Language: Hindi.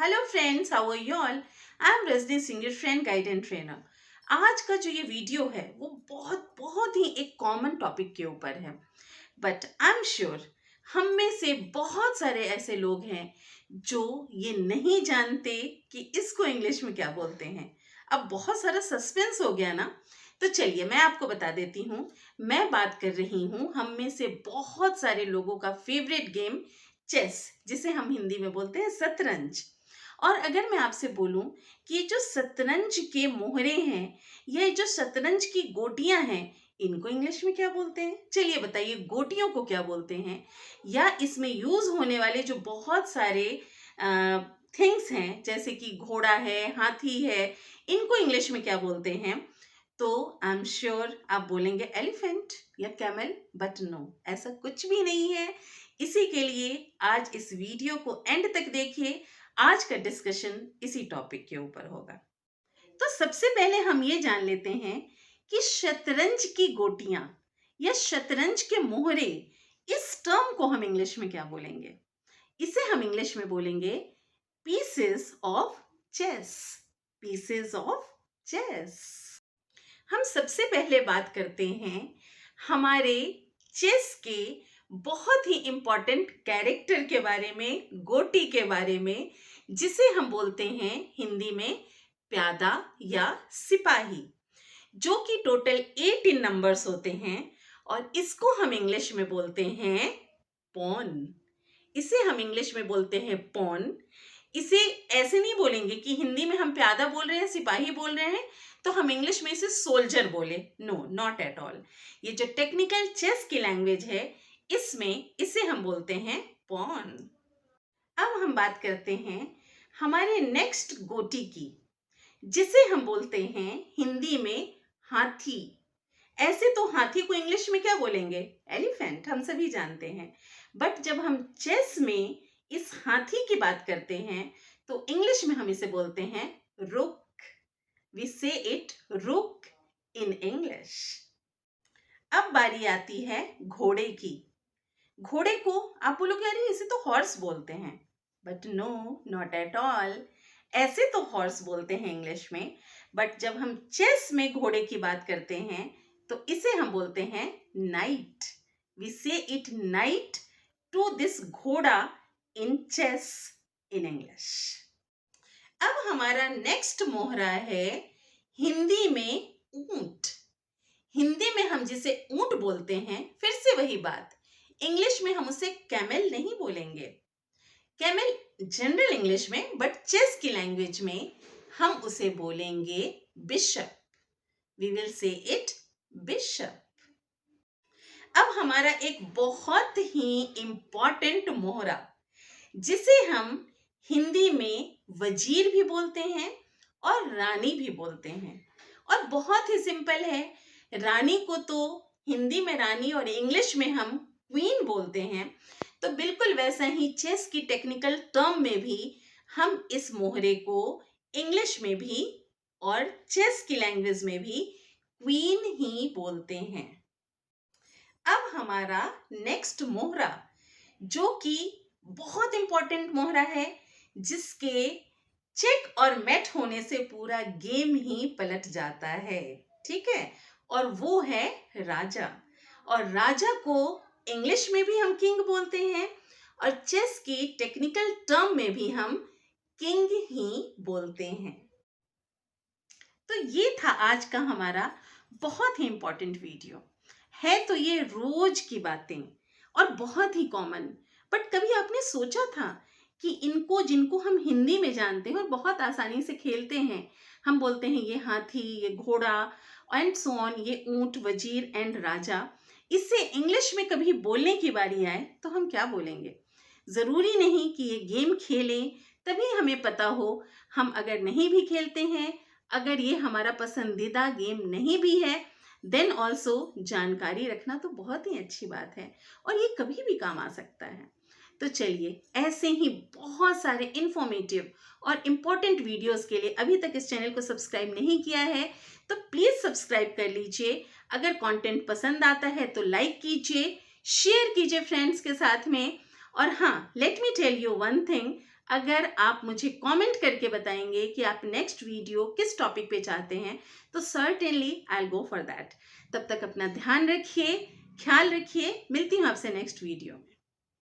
Hello friends, how are you all? I am Rajni Singh, your friend guide and trainer. आज का जो ये वीडियो है वो बहुत बहुत ही एक कॉमन टॉपिक के ऊपर है, बट आई एम श्योर हम में से बहुत सारे ऐसे लोग हैं जो ये नहीं जानते कि इसको इंग्लिश में क्या बोलते हैं। अब बहुत सारा सस्पेंस हो गया ना, तो चलिए मैं आपको बता देती हूँ। मैं बात कर रही हूँ हम में से बहुत सारे लोगों का फेवरेट गेम, चेस, जिसे हम हिंदी में बोलते हैं शतरंज। और अगर मैं आपसे बोलूं कि ये जो शतरंज के मोहरे हैं, ये जो शतरंज की गोटियां हैं, इनको इंग्लिश में क्या बोलते हैं? चलिए बताइए, गोटियों को क्या बोलते हैं? या इसमें यूज होने वाले जो बहुत सारे थिंग्स हैं, जैसे कि घोड़ा है, हाथी है, इनको इंग्लिश में क्या बोलते हैं? तो आई एम श्योर आप बोलेंगे एलिफेंट या कैमल, बट नो, ऐसा कुछ भी नहीं है। इसी के लिए आज इस वीडियो को एंड तक देखिए। आज का डिस्कशन इसी टॉपिक के ऊपर होगा। तो सबसे पहले हम ये जान लेते हैं कि शतरंज की गोटियां या शतरंज के मोहरे, इस टर्म को हम इंग्लिश में क्या बोलेंगे? इसे हम इंग्लिश में बोलेंगे pieces of chess. Pieces of chess. हम सबसे पहले बात करते हैं हमारे चेस के बहुत ही इंपॉर्टेंट कैरेक्टर के बारे में, गोटी के बारे में, जिसे हम बोलते हैं हिंदी में प्यादा या सिपाही, जो कि टोटल 8 इन नंबर्स होते हैं। और इसको हम इंग्लिश में बोलते हैं पॉन। इसे हम इंग्लिश में बोलते हैं पॉन। इसे ऐसे नहीं बोलेंगे कि हिंदी में हम प्यादा बोल रहे हैं, सिपाही बोल रहे हैं, तो हम इंग्लिश में इसे सोल्जर बोले। No, not at all. ये जो टेक्निकल चेस की लैंग्वेज है, इसमें इसे हम बोलते हैं पॉन। अब हम बात करते हैं हमारे नेक्स्ट गोटी की, जिसे हम बोलते हैं हिंदी में हाथी। ऐसे तो हाथी को इंग्लिश में क्या बोलेंगे? एलिफेंट, हम सभी जानते हैं। बट जब हम चेस में इस हाथी की बात करते हैं, तो इंग्लिश में हम इसे बोलते हैं रुक। वी से इट रुक इन इंग्लिश। अब बारी आती है घोड़े की। घोड़े को आप बोलोगे अरे इसे तो हॉर्स बोलते हैं, but no, not at all. ऐसे तो हॉर्स बोलते हैं इंग्लिश में, बट जब हम चेस में घोड़े की बात करते हैं, तो इसे हम बोलते हैं नाइट। वी से इट नाइट टू दिस घोड़ा इन चेस इन इंग्लिश। अब हमारा नेक्स्ट मोहरा है हिंदी में ऊंट। हिंदी में हम जिसे ऊंट बोलते हैं, फिर से वही बात, इंग्लिश में हम उसे कैमल नहीं बोलेंगे। कैमल जनरल इंग्लिश में, बट चेस की लैंग्वेज में हम उसे बोलेंगे bishop. We will say it bishop. अब हमारा एक बहुत ही इंपॉर्टेंट मोहरा, जिसे हम हिंदी में वजीर भी बोलते हैं और रानी भी बोलते हैं, और बहुत ही सिंपल है। रानी को तो हिंदी में रानी और इंग्लिश में हम क्वीन बोलते हैं, तो बिल्कुल वैसा ही चेस की टेक्निकल टर्म में भी हम इस मोहरे को इंग्लिश में भी और चेस की लैंग्वेज में भी क्वीन ही बोलते हैं। अब हमारा नेक्स्ट मोहरा, जो कि बहुत इंपॉर्टेंट मोहरा है, जिसके चेक और मैट होने से पूरा गेम ही पलट जाता है, ठीक है? और वो है राजा। और राजा को इंग्लिश में भी हम किंग बोलते हैं, और चेस की टेक्निकल टर्म में भी हम किंग ही बोलते हैं। तो ये था आज का हमारा बहुत ही इंपॉर्टेंट वीडियो। है तो ये रोज की बातें और बहुत ही कॉमन, बट कभी आपने सोचा था कि इनको, जिनको हम हिंदी में जानते हैं और बहुत आसानी से खेलते हैं, हम बोलते हैं ये हाथी, ये घोड़ा एंड सो ऑन, ये ऊंट, वजीर एंड राजा, इसे इंग्लिश में कभी बोलने की बारी आए तो हम क्या बोलेंगे? जरूरी नहीं कि ये गेम खेलें तभी हमें पता हो। हम अगर नहीं भी खेलते हैं, अगर ये हमारा पसंदीदा गेम नहीं भी है, देन ऑल्सो जानकारी रखना तो बहुत ही अच्छी बात है, और ये कभी भी काम आ सकता है। तो चलिए, ऐसे ही बहुत सारे इंफॉर्मेटिव और इम्पोर्टेंट वीडियोस के लिए अभी तक इस चैनल को सब्सक्राइब नहीं किया है तो प्लीज़ सब्सक्राइब कर लीजिए। अगर कंटेंट पसंद आता है तो लाइक कीजिए, शेयर कीजिए फ्रेंड्स के साथ में। और हाँ, let me tell you one thing, अगर आप मुझे कमेंट करके बताएंगे कि आप नेक्स्ट वीडियो किस टॉपिक पे चाहते हैं, तो certainly I will go for that. तब तक अपना ध्यान रखिए, ख्याल रखिए, मिलती हूँ आपसे नेक्स्ट वीडियो में।